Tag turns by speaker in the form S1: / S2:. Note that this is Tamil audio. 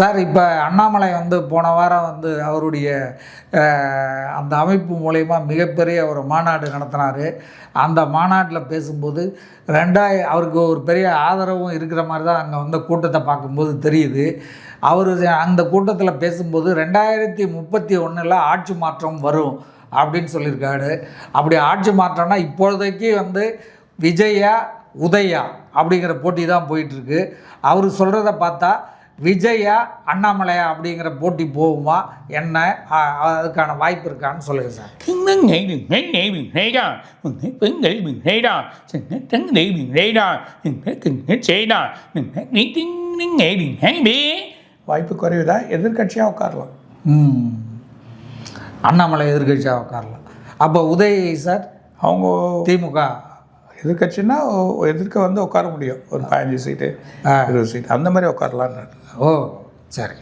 S1: சார், இப்போ அண்ணாமலை போன வாரம் அவருடைய அந்த அமைப்பு மூலயமா மிகப்பெரிய ஒரு மாநாடு நடத்தினார். அந்த மாநாட்டில் பேசும்போது அவருக்கு ஒரு பெரிய ஆதரவும் இருக்கிற மாதிரி தான் அங்கே கூட்டத்தை பார்க்கும்போது தெரியுது. அவர் அந்த கூட்டத்தில் பேசும்போது 2031 ஆட்சி மாற்றம் வரும் அப்படின்னு சொல்லியிருக்காரு. அப்படி ஆட்சி மாற்றம்னா இப்பொழுதைக்கு விஜயா உதயா அப்படிங்கிற போட்டி தான் போயிட்டுருக்கு. அவர் சொல்கிறத பார்த்தா விஜயா அண்ணாமலையா அப்படிங்கிற போட்டி போகுமா என்ன, அதுக்கான வாய்ப்பு இருக்கான்னு சொல்லுங்கள் சார்.
S2: வாய்ப்பு குறைவுதான். எதிர்கட்சியாக உட்காரலாம்.
S1: அண்ணாமலை எதிர்கட்சியாக உட்காரலாம். அப்போ உதய் சார்
S2: அவங்க
S1: திமுக
S2: எதிர்கட்சின்னா எதிர்க்க உட்கார முடியும். ஒரு 15 சீட்டு 20 சீட்டு அந்த மாதிரி உட்காரலான்னு.
S1: ஓ சரி.